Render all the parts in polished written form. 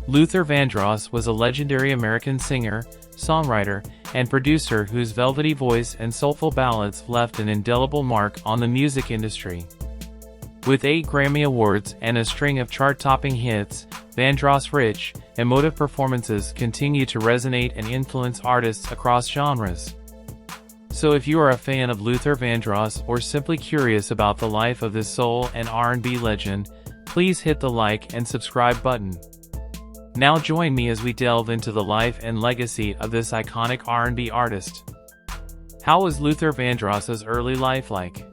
Luther Vandross was a legendary American singer, songwriter, and producer whose velvety voice and soulful ballads left an indelible mark on the music industry. With 8 Grammy Awards and a string of chart-topping hits, Vandross' rich, emotive performances continue to resonate and influence artists across genres. So if you are a fan of Luther Vandross or simply curious about the life of this soul and R&B legend, please hit the like and subscribe button. Now join me as we delve into the life and legacy of this iconic R&B artist. How was Luther Vandross's early life like?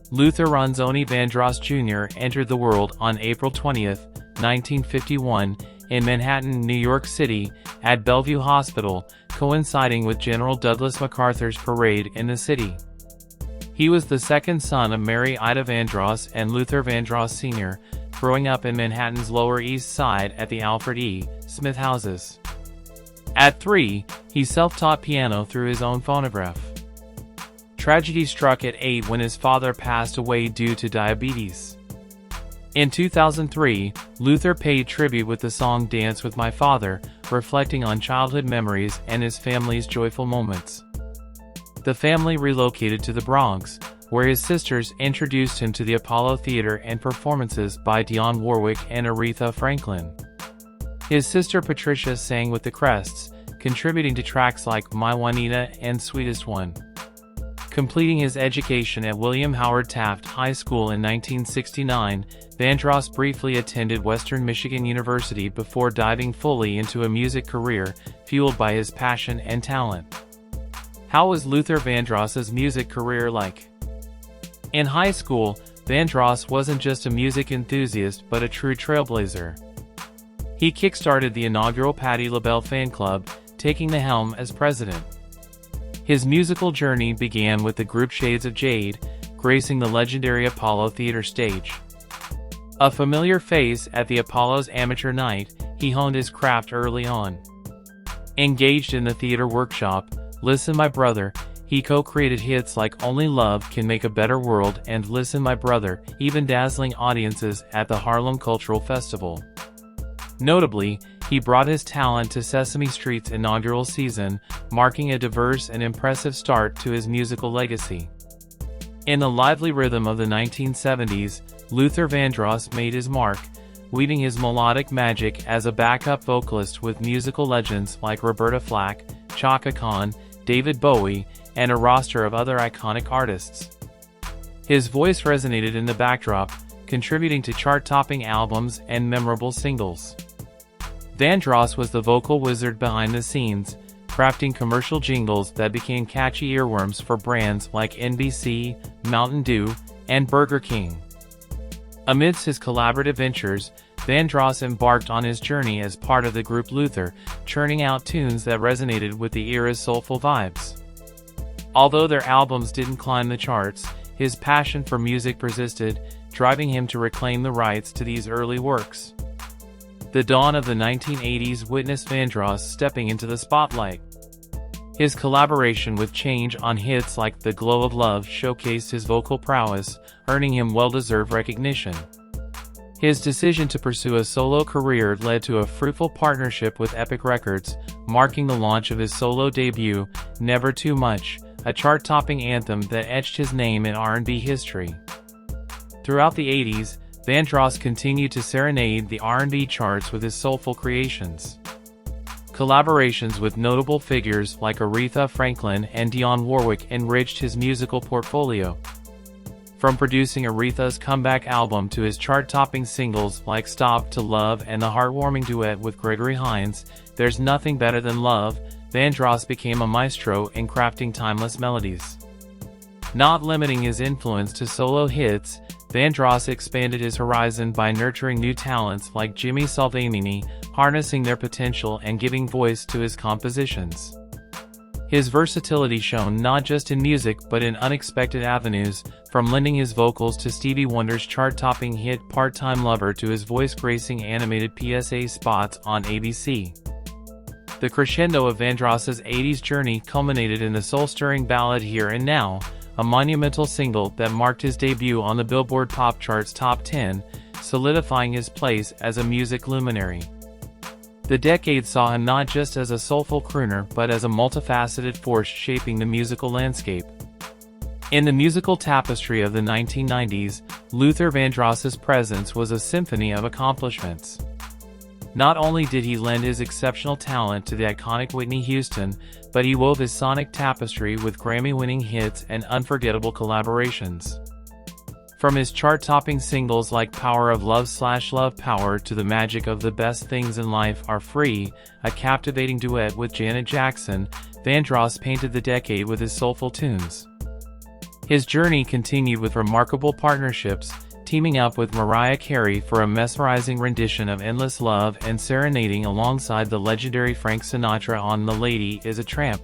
Luther Ronzoni Vandross Jr. entered the world on April 20, 1951, in Manhattan, New York City, at Bellevue Hospital, coinciding with General Douglas MacArthur's parade in the city. He was the second son of Mary Ida Vandross and Luther Vandross Sr., growing up in Manhattan's Lower East Side at the Alfred E. Smith houses. At 3, he self-taught piano through his own phonograph. Tragedy struck at 8 when his father passed away due to diabetes. In 2003, Luther paid tribute with the song Dance with My Father, reflecting on childhood memories and his family's joyful moments. The family relocated to the Bronx, where his sisters introduced him to the Apollo Theater and performances by Dionne Warwick and Aretha Franklin. His sister Patricia sang with the Crests, contributing to tracks like My Juanita and Sweetest One. Completing his education at William Howard Taft High School in 1969, Vandross briefly attended Western Michigan University before diving fully into a music career, fueled by his passion and talent. How was Luther Vandross's music career like? In high school, Vandross wasn't just a music enthusiast but a true trailblazer. He kick-started the inaugural Patti LaBelle fan club, taking the helm as president. His musical journey began with the group Shades of Jade, gracing the legendary Apollo Theater stage. A familiar face at the Apollo's amateur night, he honed his craft early on. Engaged in the theater workshop, Listen My Brother, he co-created hits like Only Love Can Make a Better World and Listen My Brother, even dazzling audiences at the Harlem Cultural Festival. Notably, he brought his talent to Sesame Street's inaugural season, marking a diverse and impressive start to his musical legacy. In the lively rhythm of the 1970s, Luther Vandross made his mark, weaving his melodic magic as a backup vocalist with musical legends like Roberta Flack, Chaka Khan, David Bowie, and a roster of other iconic artists. His voice resonated in the backdrop, contributing to chart-topping albums and memorable singles. Vandross was the vocal wizard behind the scenes, crafting commercial jingles that became catchy earworms for brands like NBC, Mountain Dew, and Burger King. Amidst his collaborative ventures, Vandross embarked on his journey as part of the group Luther, churning out tunes that resonated with the era's soulful vibes. Although their albums didn't climb the charts, his passion for music persisted, driving him to reclaim the rights to these early works. The dawn of the 1980s witnessed Vandross stepping into the spotlight. His collaboration with Change on hits like The Glow of Love showcased his vocal prowess, earning him well-deserved recognition. His decision to pursue a solo career led to a fruitful partnership with Epic Records, marking the launch of his solo debut, Never Too Much, a chart-topping anthem that etched his name in R&B history. Throughout the 80s, Vandross continued to serenade the R&B charts with his soulful creations. Collaborations with notable figures like Aretha Franklin and Dionne Warwick enriched his musical portfolio. From producing Aretha's comeback album to his chart-topping singles like Stop to Love and the heartwarming duet with Gregory Hines, There's Nothing Better Than Love, Vandross became a maestro in crafting timeless melodies. Not limiting his influence to solo hits, Vandross expanded his horizon by nurturing new talents like Jimmy Salvemini, harnessing their potential and giving voice to his compositions. His versatility shone not just in music but in unexpected avenues, from lending his vocals to Stevie Wonder's chart-topping hit Part-Time Lover to his voice-gracing animated PSA spots on ABC. The crescendo of Vandross's 80s journey culminated in the soul-stirring ballad Here and Now, a monumental single that marked his debut on the Billboard Pop Chart's Top 10, solidifying his place as a music luminary. The decade saw him not just as a soulful crooner but as a multifaceted force shaping the musical landscape. In the musical tapestry of the 1990s, Luther Vandross's presence was a symphony of accomplishments. Not only did he lend his exceptional talent to the iconic Whitney Houston, but he wove his sonic tapestry with Grammy-winning hits and unforgettable collaborations. From his chart-topping singles like Power of Love/Love Power to the magic of The Best Things in Life Are Free, a captivating duet with Janet Jackson, Vandross painted the decade with his soulful tunes. His journey continued with remarkable partnerships, teaming up with Mariah Carey for a mesmerizing rendition of Endless Love and serenading alongside the legendary Frank Sinatra on The Lady Is a Tramp.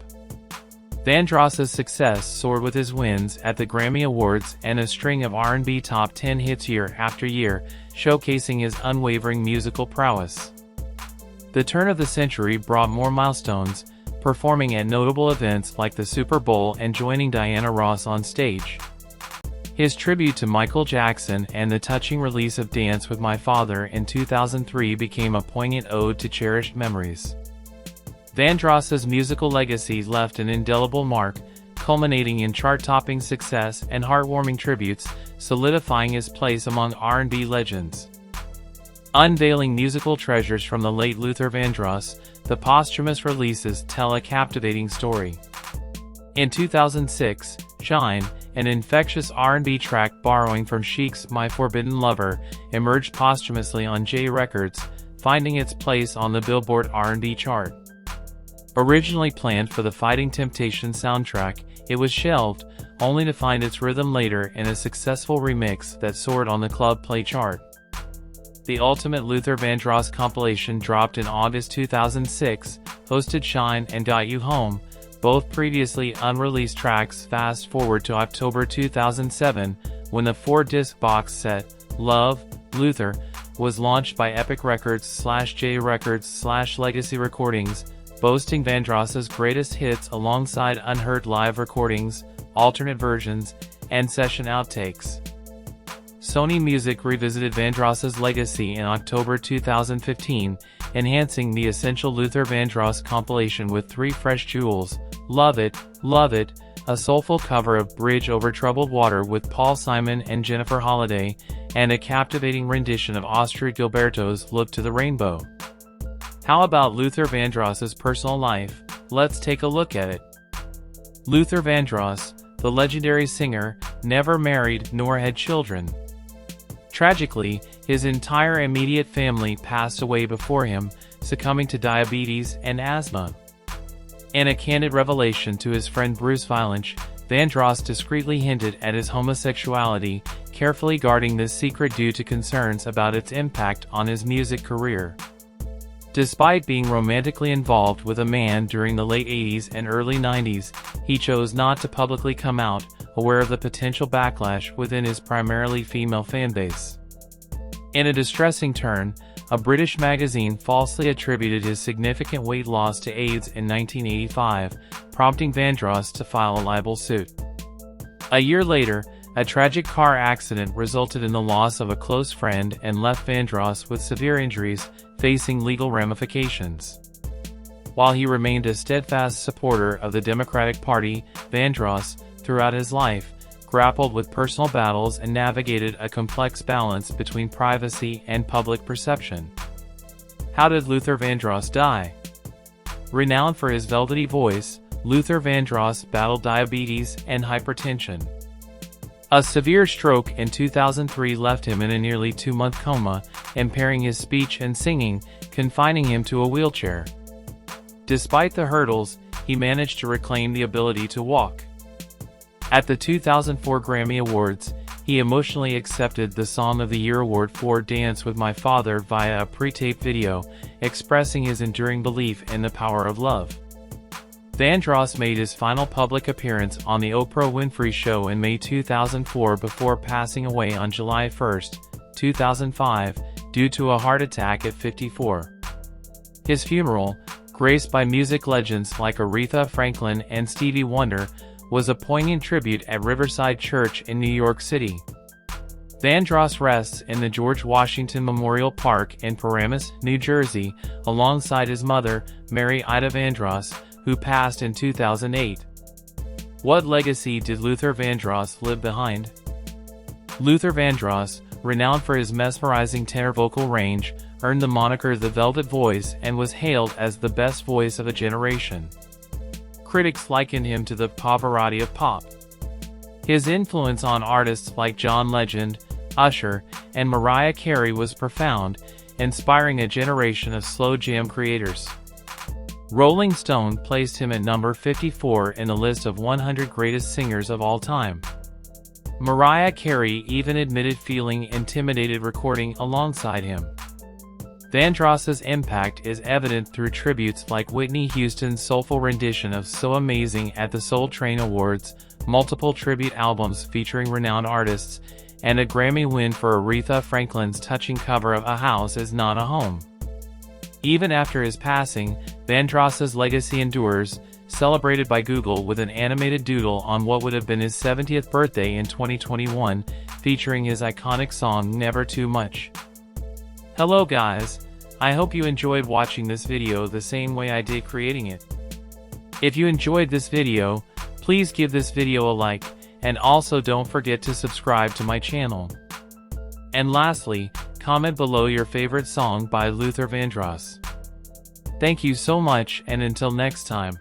Vandross's success soared with his wins at the Grammy Awards and a string of R&B top 10 hits year after year, showcasing his unwavering musical prowess. The turn of the century brought more milestones, performing at notable events like the Super Bowl and joining Diana Ross on stage. His tribute to Michael Jackson and the touching release of Dance with My Father in 2003 became a poignant ode to cherished memories. Vandross's musical legacy left an indelible mark, culminating in chart-topping success and heartwarming tributes, solidifying his place among R&B legends. Unveiling musical treasures from the late Luther Vandross, the posthumous releases tell a captivating story. In 2006, Shine, an infectious R&B track borrowing from Chic's My Forbidden Lover, emerged posthumously on J Records, finding its place on the Billboard R&B chart. Originally planned for the Fighting Temptations soundtrack, it was shelved, only to find its rhythm later in a successful remix that soared on the Club Play chart. The Ultimate Luther Vandross compilation dropped in August 2006, hosted Shine and Got You Home, both previously unreleased tracks. Fast forward to October 2007, when the 4-disc box set, Love, Luther, was launched by Epic Records/J Records/Legacy Recordings, boasting Vandross's greatest hits alongside unheard live recordings, alternate versions, and session outtakes. Sony Music revisited Vandross's legacy in October 2015, enhancing the essential Luther Vandross compilation with 3 fresh jewels: Love It, a soulful cover of Bridge Over Troubled Water with Paul Simon and Jennifer Holliday, and a captivating rendition of Austria Gilberto's Look to the Rainbow. How about Luther Vandross's personal life? Let's take a look at it. Luther Vandross, the legendary singer, never married nor had children. Tragically, his entire immediate family passed away before him, succumbing to diabetes and asthma. In a candid revelation to his friend Bruce Vilanch, Vandross discreetly hinted at his homosexuality, carefully guarding this secret due to concerns about its impact on his music career. Despite being romantically involved with a man during the late 80s and early 90s, he chose not to publicly come out, aware of the potential backlash within his primarily female fanbase. In a distressing turn, a British magazine falsely attributed his significant weight loss to AIDS in 1985, prompting Vandross to file a libel suit. A year later, a tragic car accident resulted in the loss of a close friend and left Vandross with severe injuries, facing legal ramifications. While he remained a steadfast supporter of the Democratic Party, Vandross, throughout his life, grappled with personal battles and navigated a complex balance between privacy and public perception. How did Luther Vandross die? Renowned for his velvety voice, Luther Vandross battled diabetes and hypertension. A severe stroke in 2003 left him in a nearly 2-month coma, impairing his speech and singing, confining him to a wheelchair. Despite the hurdles, he managed to reclaim the ability to walk. At the 2004 Grammy Awards, he emotionally accepted the Song of the Year award for Dance with My Father via a pre-taped video, expressing his enduring belief in the power of love. Vandross made his final public appearance on The Oprah Winfrey Show in May 2004 before passing away on July 1, 2005, due to a heart attack at 54. His funeral, graced by music legends like Aretha Franklin and Stevie Wonder, was a poignant tribute at Riverside Church in New York City. Vandross rests in the George Washington Memorial Park in Paramus, New Jersey, alongside his mother, Mary Ida Vandross, who passed in 2008. What legacy did Luther Vandross leave behind? Luther Vandross, renowned for his mesmerizing tenor vocal range, earned the moniker the Velvet Voice and was hailed as the best voice of a generation. Critics likened him to the Pavarotti of pop. His influence on artists like John Legend, Usher, and Mariah Carey was profound, inspiring a generation of slow jam creators. Rolling Stone placed him at number 54 in the list of 100 greatest singers of all time. Mariah Carey even admitted feeling intimidated recording alongside him. Vandross's impact is evident through tributes like Whitney Houston's soulful rendition of So Amazing at the Soul Train Awards, multiple tribute albums featuring renowned artists, and a Grammy win for Aretha Franklin's touching cover of A House Is Not a Home. Even after his passing, Vandross's legacy endures, celebrated by Google with an animated doodle on what would have been his 70th birthday in 2021, featuring his iconic song Never Too Much. Hello guys, I hope you enjoyed watching this video the same way I did creating it. If you enjoyed this video, please give this video a like, and also don't forget to subscribe to my channel. And lastly, comment below your favorite song by Luther Vandross. Thank you so much, and until next time.